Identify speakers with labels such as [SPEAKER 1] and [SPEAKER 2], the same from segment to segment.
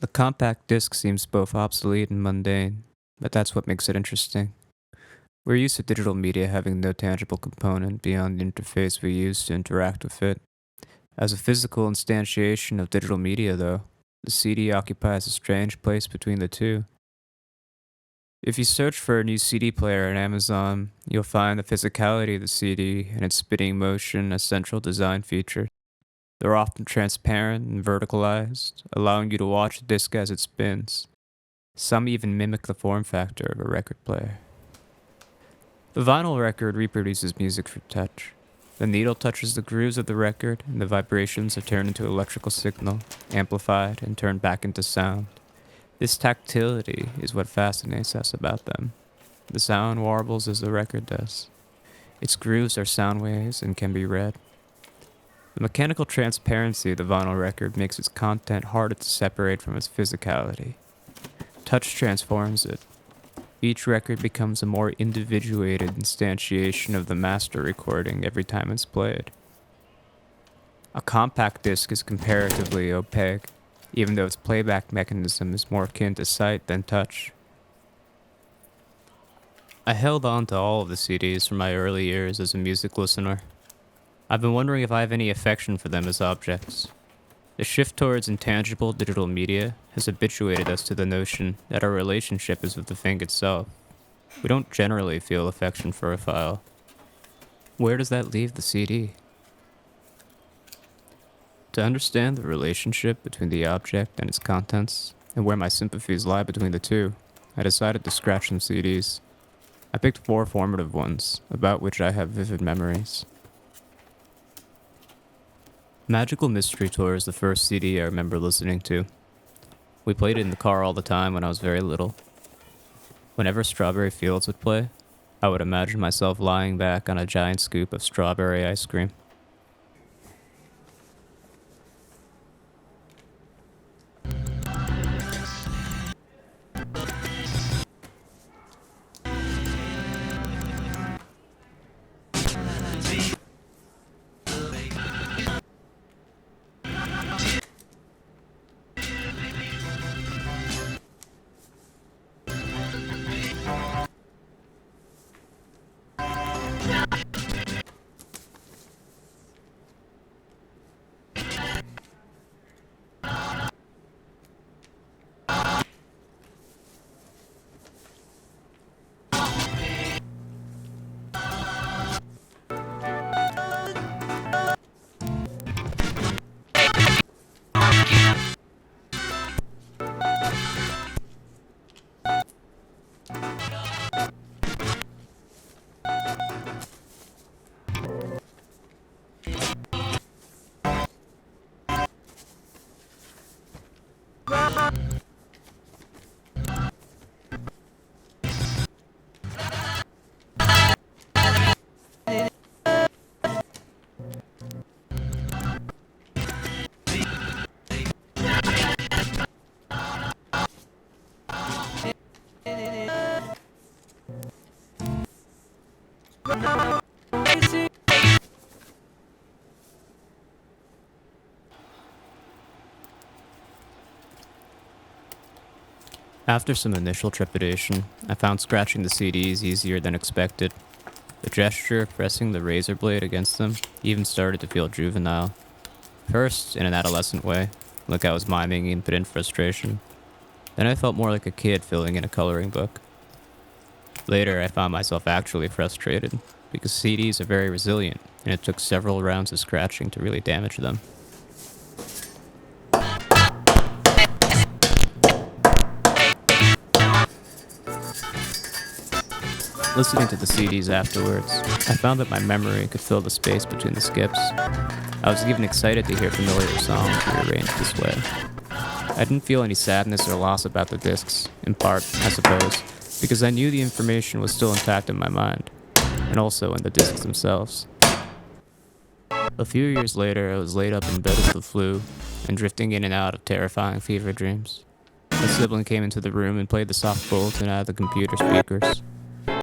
[SPEAKER 1] The compact disc seems both obsolete and mundane, but that's what makes it interesting. We're used to digital media having no tangible component beyond the interface we use to interact with it. As a physical instantiation of digital media, though, the CD occupies a strange place between the two. If you search for a new CD player on Amazon, you'll find the physicality of the CD and its spinning motion a central design feature. They're often transparent and verticalized, allowing you to watch the disc as it spins. Some even mimic the form factor of a record player. The vinyl record reproduces music through touch. The needle touches the grooves of the record, and the vibrations are turned into electrical signal, amplified, and turned back into sound. This tactility is what fascinates us about them. The sound warbles as the record does. Its grooves are sound waves and can be read. The mechanical transparency of the vinyl record makes its content harder to separate from its physicality. Touch transforms it. Each record becomes a more individuated instantiation of the master recording every time it's played. A compact disc is comparatively opaque, even though its playback mechanism is more akin to sight than touch. I held on to all of the CDs from my early years as a music listener. I've been wondering if I have any affection for them as objects. The shift towards intangible digital media has habituated us to the notion that our relationship is with the thing itself. We don't generally feel affection for a file. Where does that leave the CD? To understand the relationship between the object and its contents, and where my sympathies lie between the two, I decided to scratch some CDs. I picked 4 formative ones, about which I have vivid memories. Magical Mystery Tour is the first CD I remember listening to. We played it in the car all the time when I was very little. Whenever Strawberry Fields would play, I would imagine myself lying back on a giant scoop of strawberry ice cream. After some initial trepidation, I found scratching the CDs easier than expected. The gesture of pressing the razor blade against them even started to feel juvenile. First, in an adolescent way, like I was miming impotent frustration. Then I felt more like a kid filling in a coloring book. Later, I found myself actually frustrated, because CDs are very resilient, and it took several rounds of scratching to really damage them. Listening to the CDs afterwards, I found that my memory could fill the space between the skips. I was even excited to hear familiar songs rearranged this way. I didn't feel any sadness or loss about the discs, in part, I suppose, because I knew the information was still intact in my mind, and also in the discs themselves. A few years later, I was laid up in bed with the flu, and drifting in and out of terrifying fever dreams. A sibling came into the room and played the soft bulletin out of the computer speakers.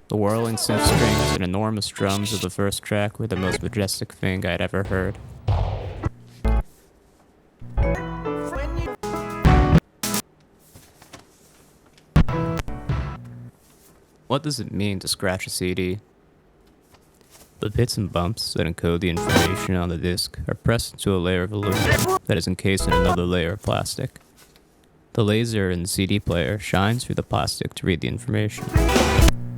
[SPEAKER 1] The whirling synth strings and enormous drums of the first track were the most majestic thing I'd ever heard. what does it mean to scratch a CD? The bits and bumps that encode the information on the disc are pressed into a layer of aluminum that is encased in another layer of plastic. The laser in the CD player shines through the plastic to read the information.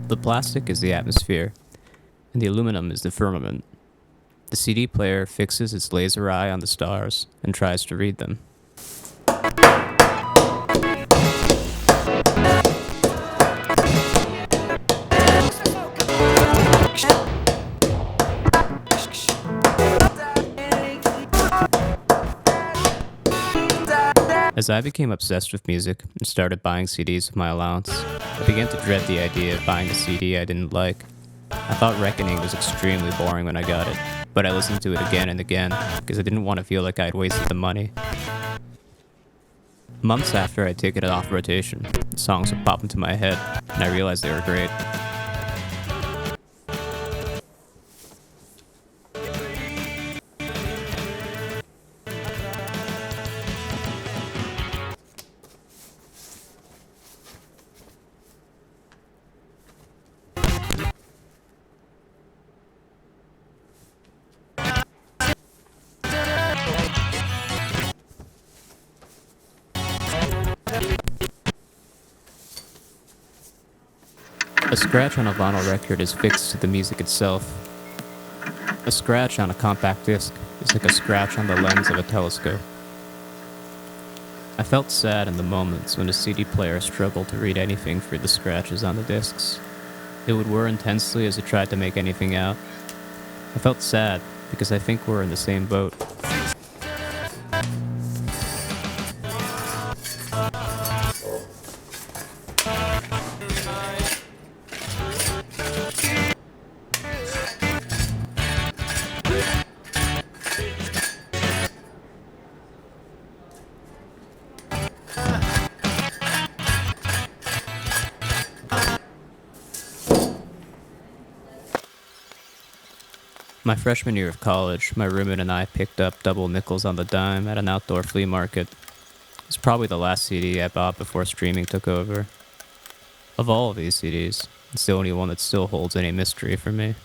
[SPEAKER 1] The plastic is the atmosphere, and the aluminum is the firmament. The CD player fixes its laser eye on the stars and tries to read them. As I became obsessed with music and started buying CDs with my allowance, I began to dread the idea of buying a CD I didn't like. I thought Reckoning was extremely boring when I got it, but I listened to it again and again because I didn't want to feel like I had wasted the money. Months after I'd taken it off rotation, the songs would pop into my head, and I realized they were great. A scratch on a vinyl record is fixed to the music itself. A scratch on a compact disc is like a scratch on the lens of a telescope. I felt sad in the moments when a CD player struggled to read anything through the scratches on the discs. It would whir intensely as it tried to make anything out. I felt sad because I think we're in the same boat. My freshman year of college, my roommate and I picked up double nickels on the dime at an outdoor flea market. It was probably the last CD I bought before streaming took over. Of all of these CDs, it's the only one that still holds any mystery for me.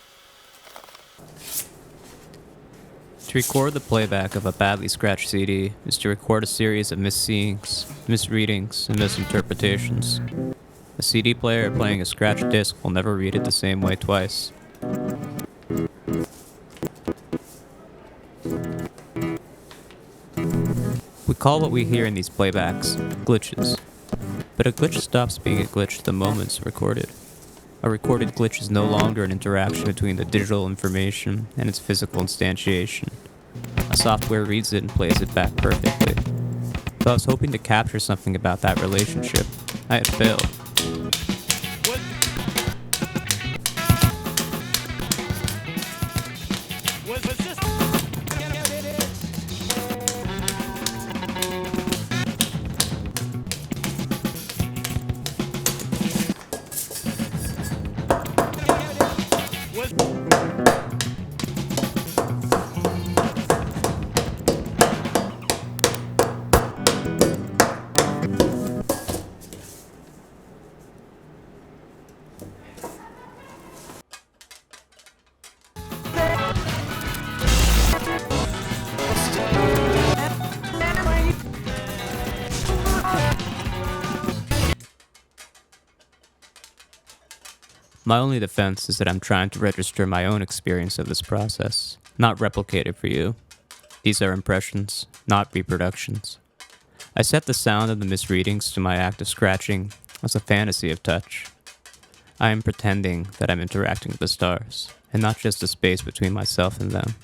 [SPEAKER 1] To record the playback of a badly scratched CD is to record a series of misseeings, misreadings, and misinterpretations. A CD player playing a scratched disc will never read it the same way twice. We call what we hear in these playbacks glitches. But a glitch stops being a glitch the moment it's recorded. A recorded glitch is no longer an interaction between the digital information and its physical instantiation. A software reads it and plays it back perfectly. Though I was hoping to capture something about that relationship, I had failed. My only defense is that I'm trying to register my own experience of this process, not replicate it for you. These are impressions, not reproductions. I set the sound of the misreadings to my act of scratching as a fantasy of touch. I am pretending that I'm interacting with the stars, and not just the space between myself and them.